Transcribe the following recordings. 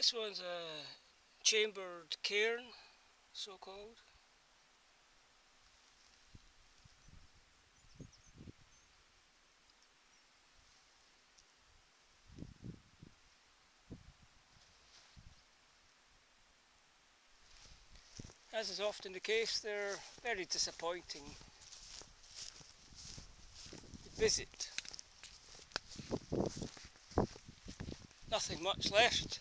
This one's a chambered cairn, so called. As is often the case, they're very disappointing. Visit. Nothing much left.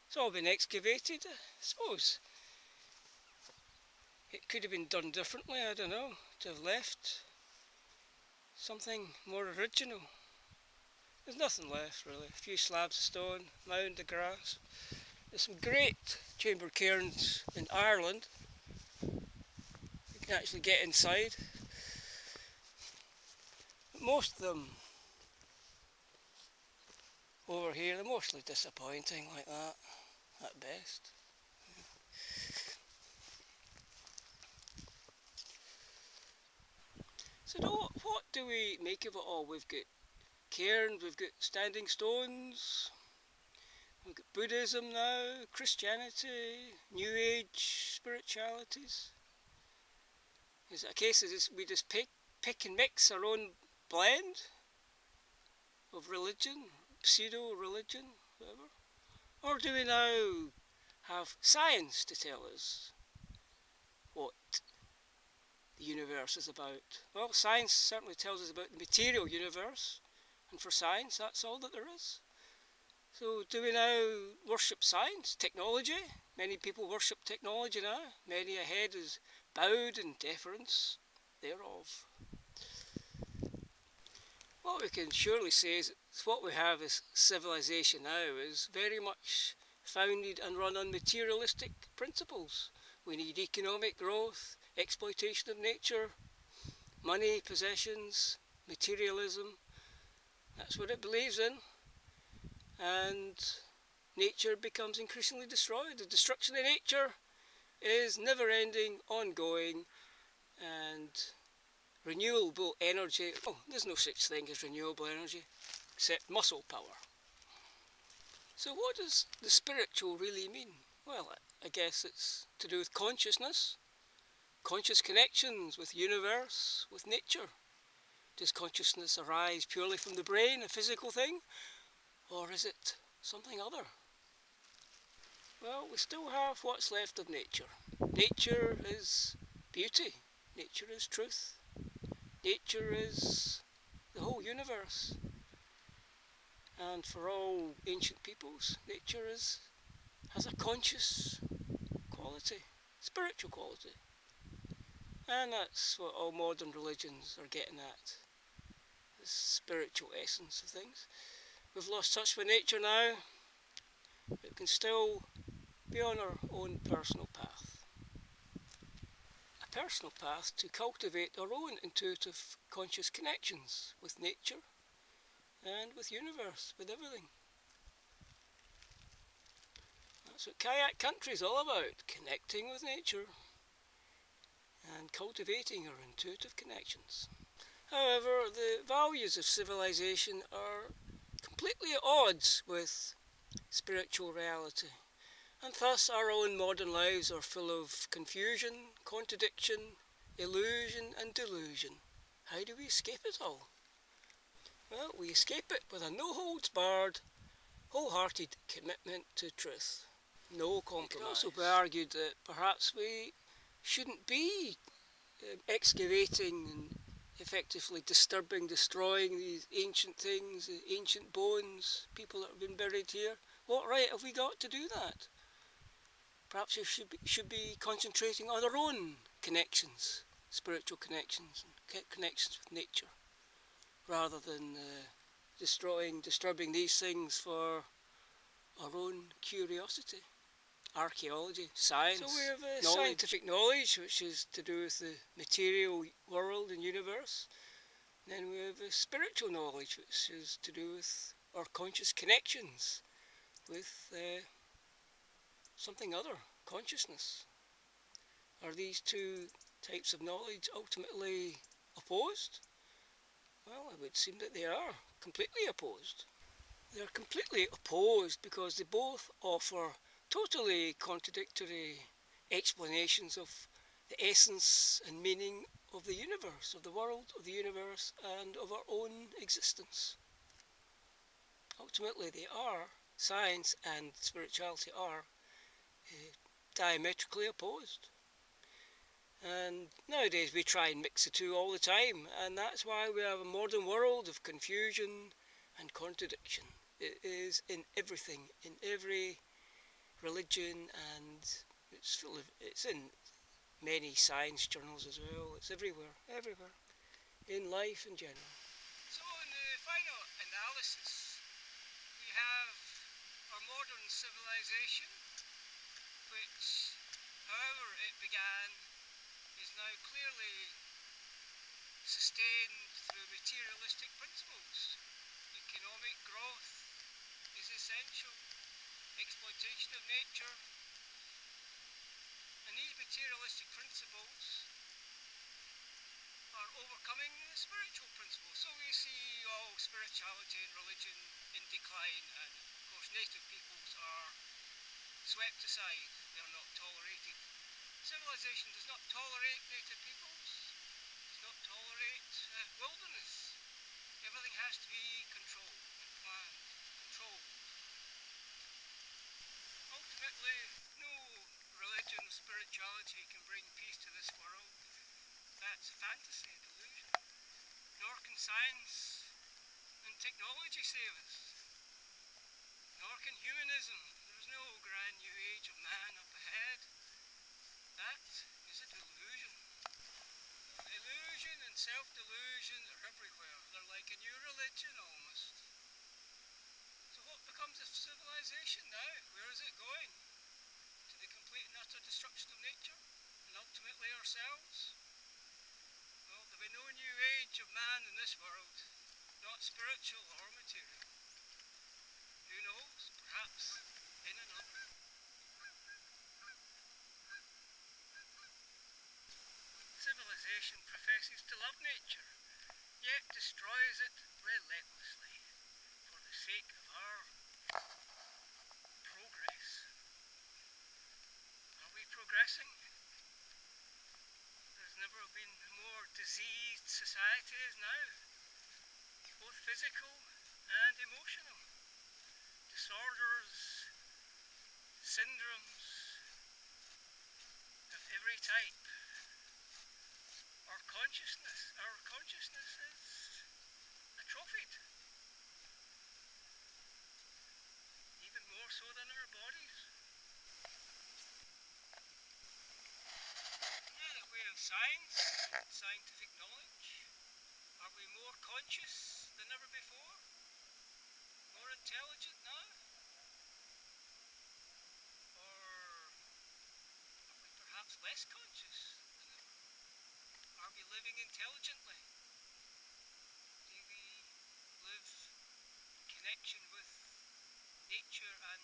It's all been excavated, I suppose. It could have been done differently, I don't know, to have left something more original. There's nothing left really, a few slabs of stone, mound of grass. There's some great chamber cairns in Ireland. You can actually get inside. But most of them over here, they're mostly disappointing like that, at best. So what do we make of it all? We've got cairns, we've got standing stones, we've got Buddhism now, Christianity, New Age spiritualities. Is it a case of we just pick and mix our own blend of religion, pseudo-religion, whatever? Or do we now have science to tell us what the universe is about? Well, science certainly tells us about the material universe, and for science that's all that there is. So do we now worship science, technology? Many people worship technology now. Many a head is bowed in deference thereof. What we can surely say is what we have as civilization now is very much founded and run on materialistic principles. We need economic growth, exploitation of nature, money, possessions, materialism. That's what it believes in. And nature becomes increasingly destroyed. The destruction of nature is never-ending, ongoing, and renewable energy. Oh, there's no such thing as renewable energy, except muscle power. So what does the spiritual really mean? Well, I guess it's to do with consciousness, conscious connections with the universe, with nature. Does consciousness arise purely from the brain, a physical thing, or is it something other? Well, we still have what's left of nature. Nature is beauty, nature is truth, nature is the whole universe. And for all ancient peoples, nature has a conscious quality, spiritual quality. And that's what all modern religions are getting at, the spiritual essence of things. We've lost touch with nature now, but we can still be on our own personal path. A personal path to cultivate our own intuitive conscious connections with nature and with universe, with everything. That's what Kayak Country is all about, connecting with nature and cultivating our intuitive connections. However, the values of civilization are completely at odds with spiritual reality, and thus our own modern lives are full of confusion, contradiction, illusion and delusion. How do we escape it all? Well, we escape it with a no-holds-barred, wholehearted commitment to truth. No compromise. It can also be argued that perhaps we shouldn't be excavating and effectively disturbing, destroying these ancient things, ancient bones, people that have been buried here. What right have we got to do that? Perhaps we should be concentrating on our own connections, spiritual connections, and connections with nature, rather than disturbing these things for our own curiosity. Archaeology, science, so we have scientific knowledge, which is to do with the material world and universe. And then we have a spiritual knowledge, which is to do with our conscious connections with something other, consciousness. Are these two types of knowledge ultimately opposed? Well, it would seem that they are completely opposed. They're completely opposed because they both offer totally contradictory explanations of the essence and meaning of the universe, of the world, of the universe, and of our own existence. Ultimately, they are, science and spirituality are diametrically opposed. And nowadays we try and mix the two all the time, and that's why we have a modern world of confusion and contradiction. It is in everything, in every religion, and it's in many science journals as well. It's everywhere, everywhere, in life in general. So in the final analysis, we have our modern civilization, which, however it began, is now clearly sustained through materialistic principles. Economic growth is essential, exploitation of nature, and these materialistic principles are overcoming the spiritual principles. So we see all spirituality and religion in decline, and of course native peoples are swept aside, they are not tolerated. Civilization does not tolerate native peoples, does not tolerate wilderness. Everything has to be controlled, planned, controlled. Ultimately, no religion or spirituality can bring peace to this world. That's a fantasy, a delusion. Nor can science and technology save us. Nor can humanism. There is no grand new age of man up ahead. That is a delusion. Illusion and self-delusion are everywhere. They're like a new religion almost. So what becomes of civilization now? Where is it going? To the complete and utter destruction of nature? And ultimately ourselves? Well, there'll be no new age of man in this world. Not spiritual or material. Who knows? Perhaps in another. Civilization professes to love nature, yet destroys it relentlessly for the sake of our progress. Are we progressing? There's never been a more diseased society as now, both physical and emotional. Disorders, syndromes of every type. Our consciousness is atrophied, even more so than our bodies. Now that we have science and scientific knowledge, are we more conscious than ever before? More intelligent now? Or are we perhaps less conscious than ever? Are we living intelligently? Do we live in connection with nature and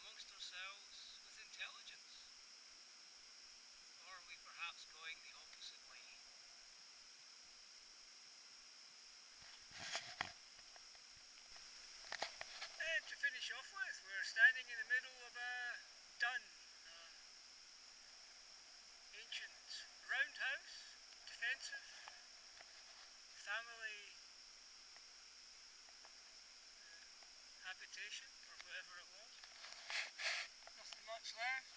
amongst ourselves with intelligence? Or are we perhaps going the opposite way? And to finish off with, we're standing in the middle of a dun, ancient roundhouse, defensive, family habitation, or whatever it was. Nothing much left.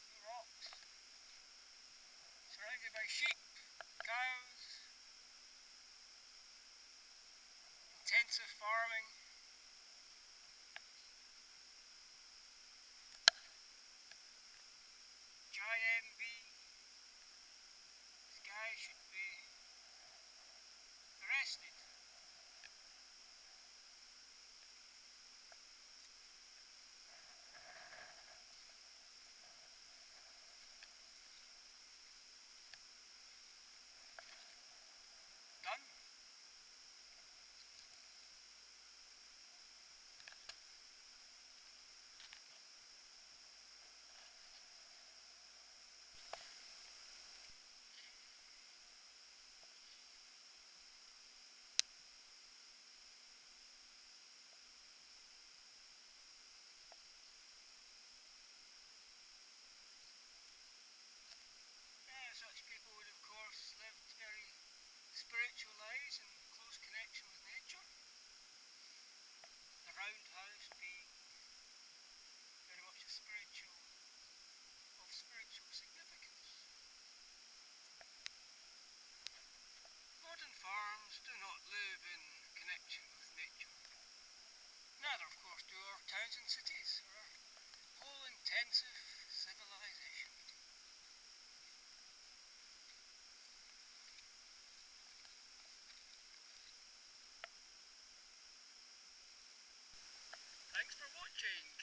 Few rocks. Surrounded by sheep, cows, intensive farming. Giant bee. This guy should be arrested. Done. change.